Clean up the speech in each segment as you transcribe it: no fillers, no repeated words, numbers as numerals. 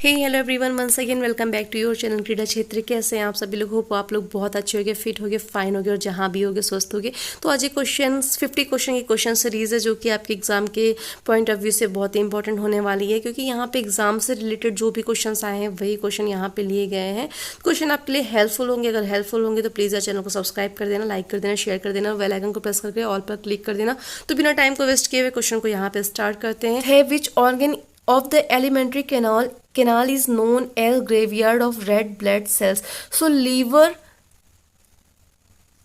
Hey hello everyone, once again welcome back to your channel Krida Kshetra. कैसे हैं आप सभी लोग? होप आप लोग बहुत अच्छे होगे, फिट होगे, फाइन होगे और जहाँ भी होगे स्वस्थ होगे। तो आज एक 50 क्वेश्चन की क्वेश्चन सीरीज है जो कि आपके एग्जाम के पॉइंट ऑफ व्यू से बहुत ही इंपॉर्टेंट होने वाली है, क्योंकि यहाँ पे एग्जाम से रिलेटेड जो भी क्वेश्चन आए हैं वही क्वेश्चन यहाँ पे लिए गए हैं। क्वेश्चन आपके लिए हेल्पफुल होंगे। अगर हेल्पफुल होंगे तो प्लीज़ यार चैनल को सब्सक्राइब कर देना, लाइक कर देना, शेयर कर देना, बेल आइकन को प्रेस करके ऑल पर क्लिक कर देना। तो बिना टाइम को वेस्ट किए हुए क्वेश्चन को यहाँ पे स्टार्ट करते हैं। Which organ of the alimentary canal is known as graveyard of red blood cells? So liver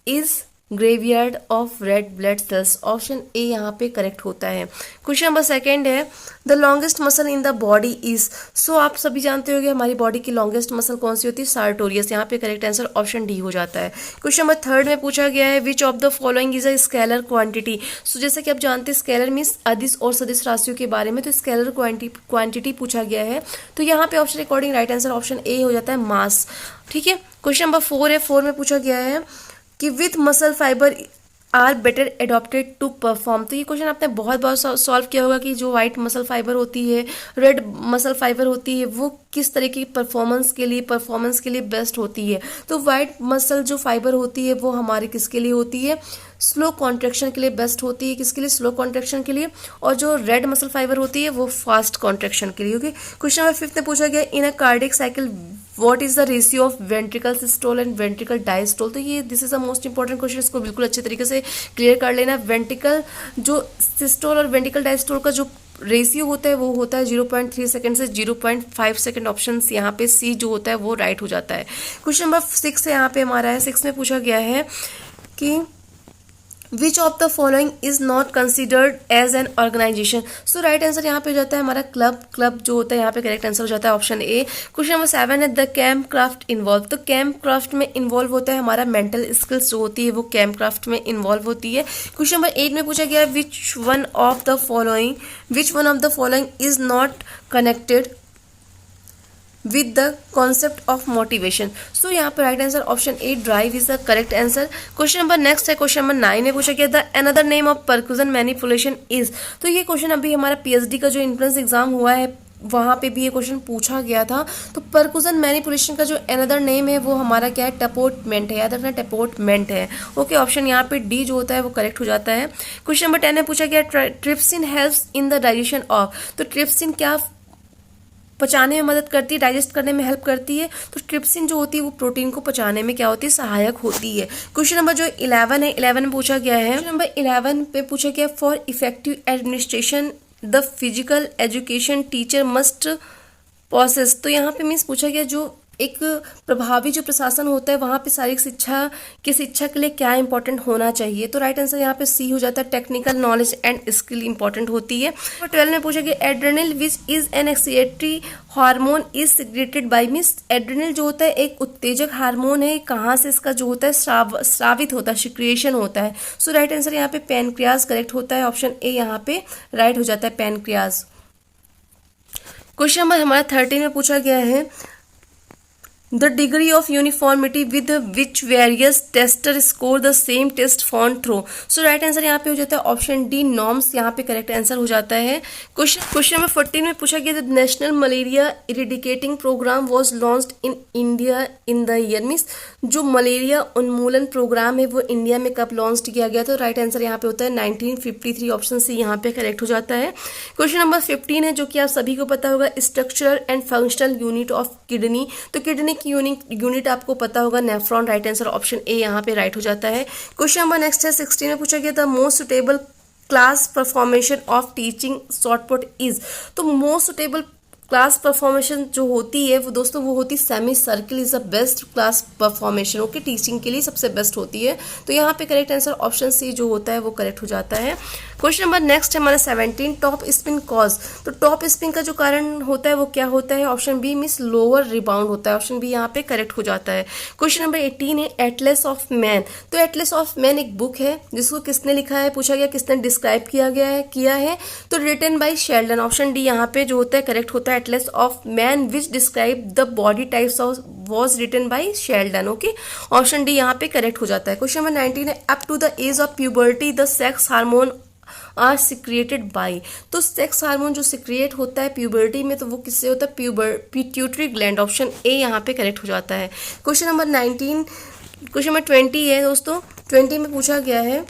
is graveyard of red blood cells. Option A यहाँ पे करेक्ट होता है। क्वेश्चन नंबर सेकंड है the longest muscle in the body is. So आप सभी जानते होंगे हमारी बॉडी की लॉन्गेस्ट मसल कौन सी होती है? सार्टोरियस। यहाँ पे करेक्ट आंसर ऑप्शन डी हो जाता है। क्वेश्चन नंबर थर्ड में पूछा गया है which of the following is a scalar quantity. So जैसे कि आप जानते हैं स्केलर मीन्स अदिश और सदिश राशियों के बारे में, तो स्केलर क्वांटिटी पूछा गया है। तो यहाँ पे option according right answer option A हो जाता है, मास। ठीक है। क्वेश्चन नंबर फोर है। फोर में पूछा गया है कि with muscle fibre are better adopted to perform. तो ये क्वेश्चन आपने बहुत बार सॉल्व किया होगा कि जो व्हाइट मसल फाइबर होती है, रेड मसल फाइबर होती है, वो किस तरीके की परफॉर्मेंस के लिए बेस्ट होती है। तो व्हाइट मसल जो फाइबर होती है वो हमारे किसके लिए होती है? स्लो कॉन्ट्रैक्शन के लिए बेस्ट होती है। किसके लिए? स्लो कॉन्ट्रैक्शन के लिए। और जो रेड मसल फाइबर होती है वो फास्ट कॉन्ट्रैक्शन के लिए। ओके। क्वेश्चन नंबर फिफ्थ में पूछा गया in a cardiac cycle what is the ratio of ventricle systole and ventricle diastole. तो ये this is the most important question, इसको बिल्कुल अच्छे तरीके से क्लियर कर लेना। वेंट्रिकल जो सिस्टोल और वेंट्रिकल डायस्टोल का जो रेशियो होता है वो होता है 0.3 सेकंड से 0.5 सेकंड। ऑप्शन यहाँ पे सी जो होता है वो राइट हो जाता है। क्वेश्चन नंबर 6 यहाँ पे हमारा है। 6 में पूछा गया है कि which of the following is not considered as an organization. So right answer यहाँ पे हो जाता है हमारा क्लब जो होता है यहाँ पे करेक्ट आंसर हो जाता है ऑप्शन ए। क्वेश्चन नंबर 7 है द कैम्प क्राफ्ट इन्वॉल्व। तो कैम्प क्राफ्ट में इन्वॉल्व होता है हमारा मेंटल स्किल्स जो होती है वो कैम्प क्राफ्ट में इन्वॉल्व होती है। क्वेश्चन नंबर 8 में पूछा गया which one of the following is not connected with the concept of motivation। so यहाँ पर right answer option A drive is the correct answer. Question number next है। Question number 9 में पूछा गया the another name of percussion manipulation is. तो ये question अभी हमारा पीएचडी का जो एंट्रेंस एग्जाम हुआ है वहां पे भी ये क्वेश्चन पूछा गया था। तो परक्यूजन मैनिपुलेशन का जो अनदर नेम है वो हमारा क्या है? टपोटमेंट है। याद रखना टपोटमेंट है। ओके। ऑप्शन यहाँ पे डी जो होता है वो करेक्ट हो जाता है। क्वेश्चन नंबर 10 में पूछा गया trypsin helps in the digestion of. तो ट्रिप्सिन क्या पचाने में मदद करती है, डाइजेस्ट करने में हेल्प करती है। तो ट्रिप्सिन जो होती है वो प्रोटीन को पचाने में क्या होती है? सहायक होती है। क्वेश्चन नंबर जो 11 है, 11 में पूछा गया है। क्वेश्चन नंबर 11 पे पूछा गया for effective administration the physical education teacher must process. तो यहाँ पे मीन्स पूछा गया जो एक प्रभावी जो प्रशासन होता है वहां पे शारीरिक शिक्षा के लिए क्या इंपॉर्टेंट होना चाहिए। तो राइट आंसर यहाँ पे सी हो जाता है, technical knowledge and skill important होती है। 12 में पूछा गया adrenal which is an excitatory hormone is secreted by. Means adrenal जो होता है एक उत्तेजक हार्मोन है, कहाँ से इसका जो होता है स्रावित होता है, सिक्रिएशन होता है। सो राइट आंसर यहाँ पे पैनक्रियाज करेक्ट होता है। ऑप्शन ए यहाँ पे राइट हो जाता है, पैनक्रियाज। क्वेश्चन नंबर हमारा 13 में पूछा गया है the degree of uniformity with which various tester score the same test font through. So right answer यहाँ पे हो जाता है ऑप्शन डी, नॉर्म्स। यहाँ पे करेक्ट आंसर हो जाता है। क्वेश्चन नंबर 14 में पूछा गया the national malaria eradicating programme was launched in India in the year. Means जो मलेरिया उन्मूलन प्रोग्राम है वो इंडिया में कब लॉन्च किया गया? तो राइट आंसर यहाँ पे होता है 1953। ऑप्शन सी यहाँ पे करेक्ट हो जाता है। क्वेश्चन नंबर 15 है जो कि आप सभी को पता होगा structural and functional unit of kidney. तो किडनी की यूनिट आपको पता होगा nephron. Right answer option A यहाँ पे राइट हो जाता है। क्वेश्चन नंबर नेक्स्ट है 16 में पूछा गया the most suitable class formation of teaching shot put is. तो मोस्ट सुटेबल क्लास परफॉर्मेशन जो होती है वो दोस्तों वो होती है semi circle is the best class formation. Okay. Teaching के लिए सबसे बेस्ट होती है। तो यहाँ पे करेक्ट आंसर ऑप्शन सी जो होता है वो करेक्ट हो जाता है। क्वेश्चन नंबर नेक्स्ट है हमारा 17 टॉप स्पिन कॉज। तो टॉप स्पिन का जो कारण होता है वो क्या होता है? Option B means lower rebound होता है। ऑप्शन बी यहाँ पे करेक्ट हो जाता है। क्वेश्चन नंबर 18 है एटलस ऑफ मैन। तो एटलस ऑफ मैन एक बुक है जिसको किसने लिखा है? पूछा गया किसने डिस्क्राइब किया है। तो written by Sheldon. Option D यहाँ पे जो होता है करेक्ट होता है Atlas of Man which describe the body types of was written by Sheldon। Okay. Option D यहाँ पे करेक्ट हो जाता है। क्वेश्चन नंबर 19 है up to the age of puberty the sex hormone are secreted by. तो sex hormone जो secrete होता है प्यूबर्टी में, तो वो किससे होता है? Pituitary gland. ऑप्शन ए यहाँ पे करेक्ट हो जाता है। क्वेश्चन नंबर 19, क्वेश्चन नंबर 20 है दोस्तों। 20 में पूछा गया है,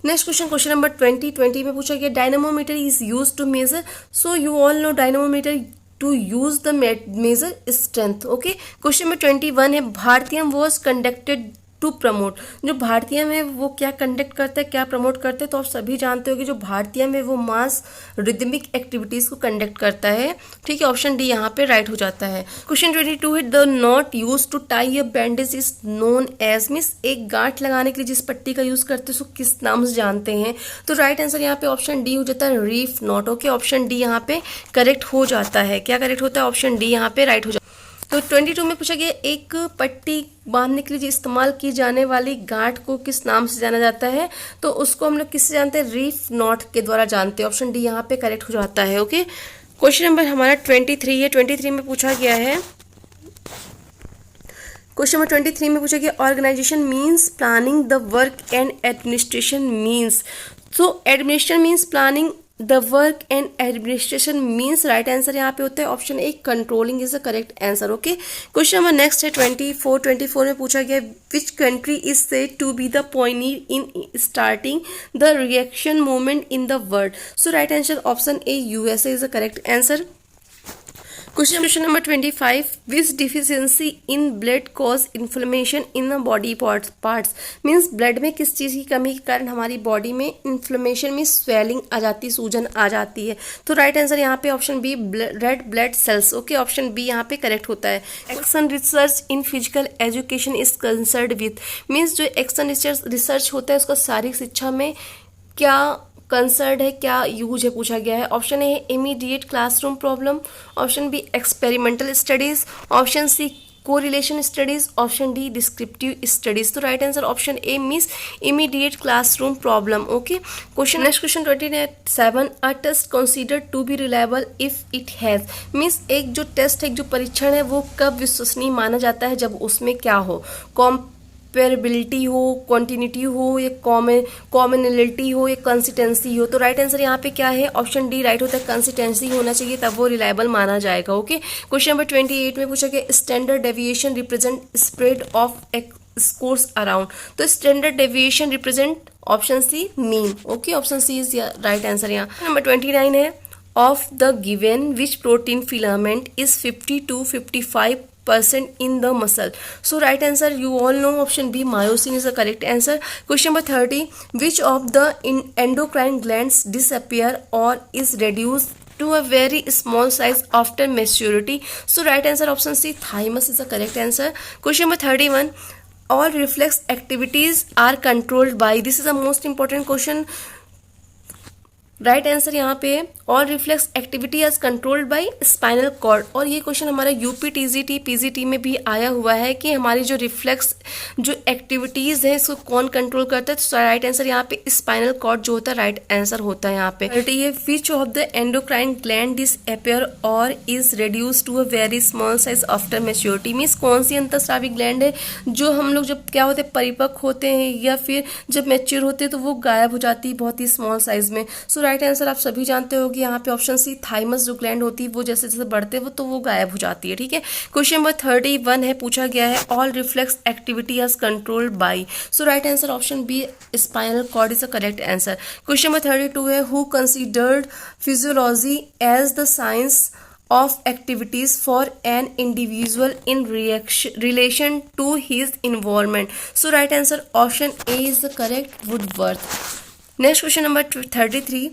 नेक्स्ट क्वेश्चन नंबर 20 में पूछा गया dynamometer is use to measure. So you all know dynamometer to use the measure strength. Okay, question number 21 है Bharatiyam was conducted to promote. जो भारतीयम है वो क्या कंडक्ट करता है, क्या प्रमोट करते हैं? तो आप सभी जानते हो कि जो भारतीयम है वो मास रिदमिक एक्टिविटीज को कंडक्ट करता है। ठीक है, ऑप्शन डी यहाँ पे राइट हो जाता है। क्वेश्चन 22 है the knot use to tie a bandage is known as, means एक गांठ लगाने के लिए जिस पट्टी का यूज करते हैं उसको किस नाम से जानते हैं? तो राइट आंसर यहाँ पे ऑप्शन डी हो जाता है, reef not. Okay, option D यहाँ पे करेक्ट हो जाता है। क्या करेक्ट होता है? ऑप्शन डी यहाँ पे राइट हो जाता है। तो 22 में पूछा गया एक पट्टी बांधने के लिए इस्तेमाल की जाने वाली गांठ को किस नाम से जाना जाता है? तो उसको हम लोग किससे जानते हैं? रीफ नॉट के द्वारा जानते हैं। ऑप्शन डी यहाँ पे करेक्ट हो जाता है। ओके, क्वेश्चन नंबर हमारा 23 है। 23 में पूछा गया है, क्वेश्चन नंबर 23 में पूछा गया organization means planning the work and administration means. So administration means planning the work and administration means. Right answer यहाँ पे होता है option A, controlling is the correct answer. Okay, question number next है 24 में पूछा गया which country is said to be the pioneer in starting the reaction movement in the world. So right answer option A, USA is the correct answer. Question number 25 which deficiency in blood cause inflammation in the body parts. Means blood में किस चीज़ की कमी के कारण हमारी body में inflammation में swelling आ जाती है, सूजन आ जाती है? तो राइट आंसर यहाँ पे option B, red blood cells. Okay, option B यहाँ पे करेक्ट होता है। Action research in physical education is concerned with, means जो एक्शन रिसर्च होता है उसका शारीरिक शिक्षा में क्या कंसर्न है, क्या यूज है, पूछा गया है। ऑप्शन ए है immediate classroom problem, option B experimental studies, option C correlation studies, option D descriptive studies. तो right answer option A means immediate classroom problem. Okay, question next question 27 a test considered to be reliable if it has, means एक जो test है, जो परीक्षण है वो कब विश्वसनीय माना जाता है? जब उसमें क्या हो? कंपेरेबिलिटी हो, क्वांटिटी हो, या कॉमनलिटी हो, या कंसिस्टेंसी हो। तो राइट आंसर यहाँ पे क्या है? ऑप्शन डी राइट होता है, कंसिस्टेंसी होना चाहिए, तब वो रिलायबल माना जाएगा। ओके, क्वेश्चन नंबर 28 में पूछा गया standard deviation represent spread of scores around. तो standard deviation represent option C, mean. Okay, option C is right answer. यहाँ नंबर 29 है of the given which protein filament is 50 to 55% in the muscle. So right answer you all know option B, myosin is the correct answer. Question number 30, which of the endocrine glands disappear or is reduced to a very small size after maturity? So right answer option C, thymus is the correct answer. Question number 31, all reflex activities are controlled by, this is the most important question. Right answer यहाँ पे all reflex activity as controlled by spinal cord. और ये question हमारा UP TGT PGT में भी आया हुआ है कि हमारी जो रिफ्लेक्स जो एक्टिविटीज़ है इसको कौन कंट्रोल करता है? तो राइट आंसर यहाँ पे स्पाइनल कॉर्ड जो होता है राइट आंसर होता है यहाँ पे। ये which of the endocrine gland disappear और is reduce to a very small size after maturity, means कौन सी अंतःस्रावी ग्लैंड है जो हम लोग जब क्या होते हैं परिपक्व होते हैं या फिर जब मैच्योर होते हैं तो वो गायब हो जाती है बहुत ही स्मॉल साइज में। सो राइट आंसर आप सभी जानते हो कि यहाँ पे ऑप्शन सी, थाइमस जो ग्लैंड होती है वो जैसे जैसे बढ़ते हैं वो गायब हो जाती है। ठीक है, क्वेश्चन नंबर 31 है, पूछा गया है all reflex activity as controlled by. So right answer option B, spinal cord is the correct answer. Question number 32 है who considered physiology as the science of activities for an individual in relation to his environment. So right answer option A is the correct, Woodworth. Next question number 33,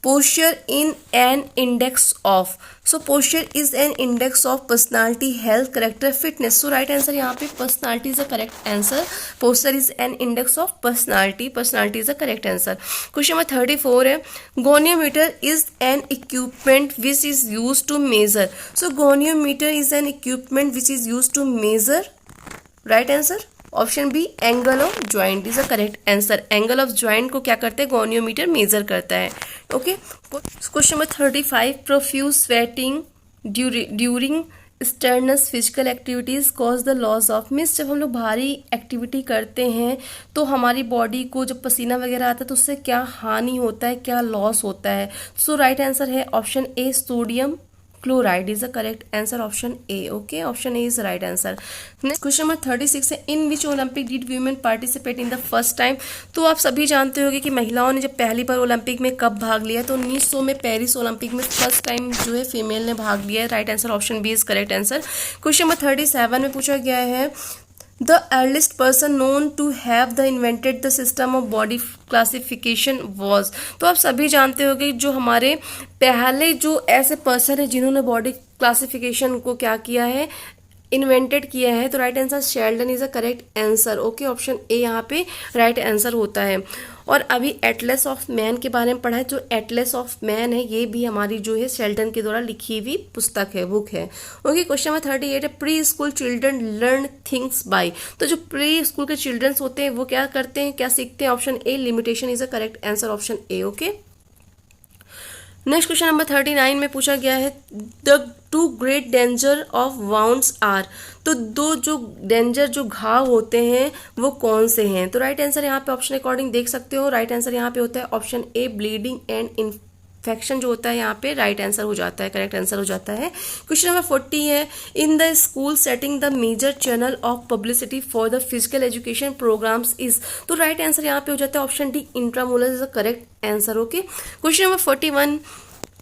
posture in an index of. So posture is an index of personality, health, character, fitness. So right answer यहाँ पे personality is the correct answer. Posture is an index of personality. Personality is the correct answer. Question number 34 है goniometer is an equipment which is used to measure. So goniometer is an equipment which is used to measure. Right answer option B, angle of joint is the correct answer. Angle of joint को क्या करते हैं? Goniometer measure करता है। Okay, question number 35, profuse sweating during strenuous physical activities cause the loss of, means जब हम लोग भारी एक्टिविटी करते हैं तो हमारी बॉडी को जब पसीना वगैरह आता है तो उससे क्या हानि होता है, क्या लॉस होता है। सो राइट आंसर है option A, sodium chloride is the correct answer, option A. Okay, option A is right answer. Next question number 36 है, in which Olympic did women participate in the first time. तो आप सभी जानते होंगे कि महिलाओं ने जब पहली बार ओलंपिक में कब भाग लिया, तो 1900 में पेरिस ओलंपिक में फर्स्ट टाइम जो है फीमेल ने भाग लिया है। Right answer option B is correct answer. Question number 37 में पूछा गया है, The earliest person known to have the invented the system of body classification was। तो आप सभी जानते होंगे जो हमारे पहले जो ऐसे पर्सन है जिन्होंने बॉडी क्लासिफिकेशन को क्या किया है, इन्वेंटेड किया है। तो right answer Sheldon is a correct answer. Okay, option A यहाँ पे राइट आंसर होता है। और अभी एटलस ऑफ मैन के बारे में पढ़ा है, जो एटलस ऑफ मैन है ये भी हमारी जो है शेल्डन के द्वारा लिखी हुई पुस्तक है, बुक है। ओके, क्वेश्चन नंबर 38 है, pre school children learn things by. तो जो प्री स्कूल के चिल्ड्रंस होते हैं वो क्या करते हैं, क्या सीखते हैं, option A limitation is a correct answer, option A. Okay, next question number 39 में पूछा गया है, the two great danger of wounds are. तो दो जो डेंजर जो घाव होते हैं वो कौन से हैं। तो राइट आंसर यहाँ पे ऑप्शन अकॉर्डिंग देख सकते हो, राइट आंसर यहाँ पे होता है option A, bleeding and infection जो होता है यहाँ पे राइट आंसर हो जाता है, करेक्ट आंसर हो जाता है। क्वेश्चन नंबर 40 है, in the school setting the major channel of publicity for the physical education programmes is. तो राइट आंसर यहाँ पे हो जाता है option D, intramural is the correct answer. Okay, question number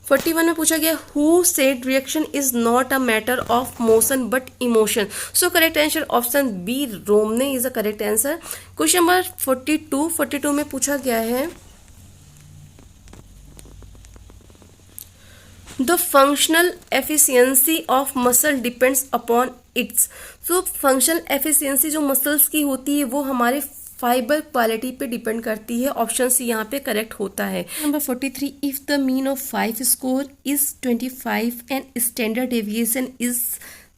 41 में पूछा गया, who said reaction is not a matter of motion but emotion. So correct answer option B, Romney is a correct answer. Question number 42 में पूछा गया है, the functional efficiency of muscle depends upon its. तो functional efficiency जो muscles की होती है वो हमारे फाइबर क्वालिटी पे डिपेंड करती है, ऑप्शन सी यहाँ पे करेक्ट होता है। Number 43, if the mean of 5 score is 25 and standard deviation is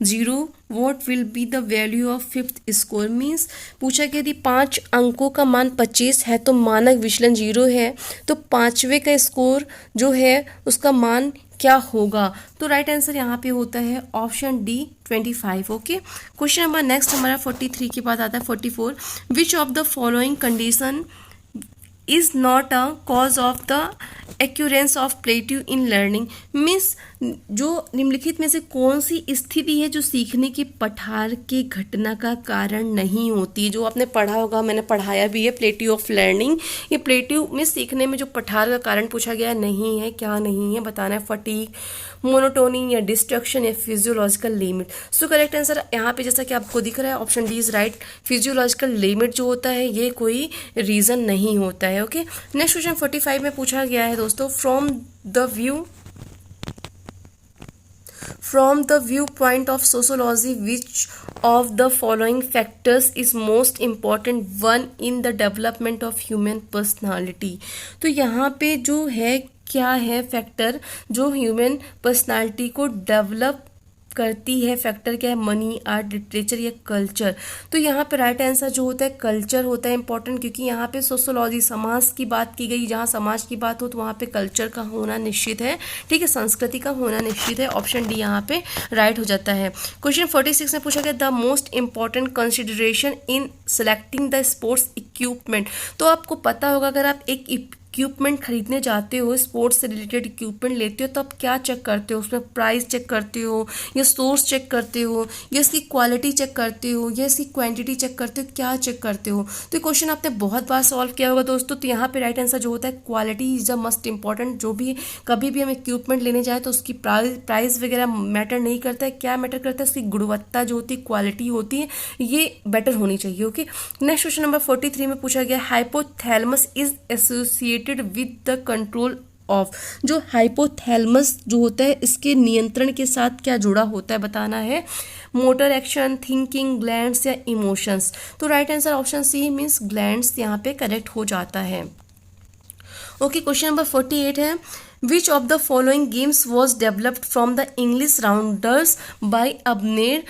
0, what will be the value of 5th score. Means पूछा कि यदि 5 अंकों का मान 25 है तो मानक विचलन 0 है, तो 5वें का स्कोर जो है उसका मान क्या होगा। तो राइट आंसर यहाँ पे होता है option D, 25। Okay, question number next हमारा 43 के बाद आता है 44, which of the following condition is not a cause of the occurrence of plateau in learning. Means जो निम्नलिखित में से कौन सी स्थिति है जो सीखने के पठार के घटना का कारण नहीं होती। जो आपने पढ़ा होगा, मैंने पढ़ाया भी है, प्लेट्यू ऑफ लर्निंग। ये प्लेट्यू में सीखने में जो पठार का कारण पूछा गया नहीं है, क्या नहीं है बताना है, फटीग, मोनोटोनी या डिस्ट्रक्शन या फिजियोलॉजिकल लिमिट। सो करेक्ट आंसर यहाँ पे जैसा कि आपको दिख रहा है option D is right, physiological limit जो होता है ये कोई रीजन नहीं होता है। ओके, नेक्स्ट क्वेश्चन 45 में पूछा गया है दोस्तों, From the viewpoint of sociology, which of the following factors is most important one in the development of human personality। तो यहाँ पे जो है क्या है फैक्टर जो ह्यूमन पर्सनालिटी को डेवलप करती है, फैक्टर क्या है, मनी, आर्ट, लिटरेचर या कल्चर। तो यहाँ पे राइट आंसर जो होता है कल्चर होता है इंपॉर्टेंट, क्योंकि यहाँ पे सोशोलॉजी समाज की बात की गई, जहाँ समाज की बात हो तो वहाँ पे कल्चर का होना निश्चित है, ठीक है, संस्कृति का होना निश्चित है। ऑप्शन डी यहाँ पे राइट हो जाता है। क्वेश्चन 46 में पूछा गया, the most important consideration in selecting the sports equipment. तो आपको पता होगा अगर आप एक इक्विपमेंट खरीदने जाते हो, स्पोर्ट्स से रिलेटेड इक्विपमेंट लेते हो, तो आप क्या चेक करते हो, उसमें प्राइस चेक करते हो या सोर्स चेक करते हो या इसकी क्वालिटी चेक करते हो या इसकी क्वांटिटी चेक करते हो, क्या चेक करते हो। तो क्वेश्चन आपने बहुत बार सॉल्व किया होगा दोस्तों। तो यहाँ पे राइट आंसर जो होता है quality is the must important. जो भी कभी भी हम इक्विपमेंट लेने जाए तो उसकी प्राइस वगैरह मैटर नहीं करता है, क्या मैटर करता है, उसकी गुणवत्ता जो होती है, क्वालिटी होती है, ये बेटर होनी चाहिए। ओके, नेक्स्ट क्वेश्चन नंबर 43 में पूछा गया, hypothalamus is associated with the control of. जो हाइपोथैलेमस जो होता है इसके नियंत्रण के साथ क्या जुड़ा होता है बताना है, मोटर एक्शन, थिंकिंग, ग्लैंड्स या इमोशंस। तो right answer option C means glands यहाँ पे करेक्ट हो जाता है। ओके, क्वेश्चन नंबर 48 है, which of the following games was developed from the English rounders by Abner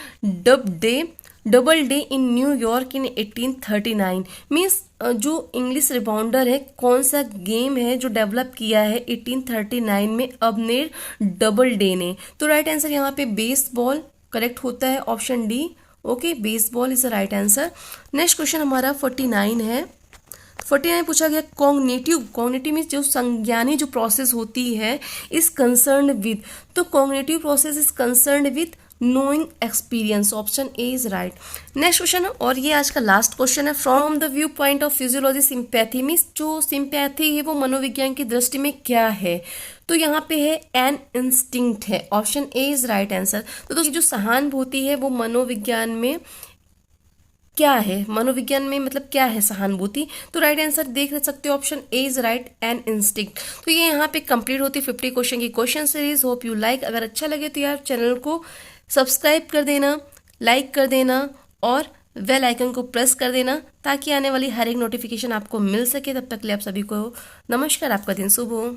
Doubleday in New York in 1839। Means जो English rebounder है कौन सा गेम है जो डेवलप किया है 1839 में अबनेर डबल डे ने। तो राइट आंसर यहाँ पे बेसबॉल, करेक्ट होता है option D. Okay, baseball is the right answer. Next question हमारा 49 है। 49 पूछा गया कॉग्निटिव मीन्स जो संज्ञानी जो प्रोसेस होती है इज कंसर्न विद, तो cognitive process is concern with knowing experience, option A is right. Next question है और ये आज का लास्ट क्वेश्चन है। From the view point of physiology sympathy means जो सिंपैथी है वो मनोविज्ञान की दृष्टि में क्या है, तो यहाँ पे है एन इंस्टिंक्ट है, option A is right answer. तो दोस्तों जो सहानुभूति है वो मनोविज्ञान में क्या है, मनोविज्ञान में मतलब क्या है सहानुभूति, तो राइट आंसर देख सकते हो option A is right an instinct. तो ये यहाँ पे कंप्लीट होती 50 क्वेश्चन की question series. Hope you like, अगर अच्छा लगे तो यार चैनल को सब्सक्राइब कर देना, लाइक कर देना और बेल आइकन को प्रेस कर देना ताकि आने वाली हर एक नोटिफिकेशन आपको मिल सके। तब तक के लिए आप सभी को नमस्कार, आपका दिन शुभ हो।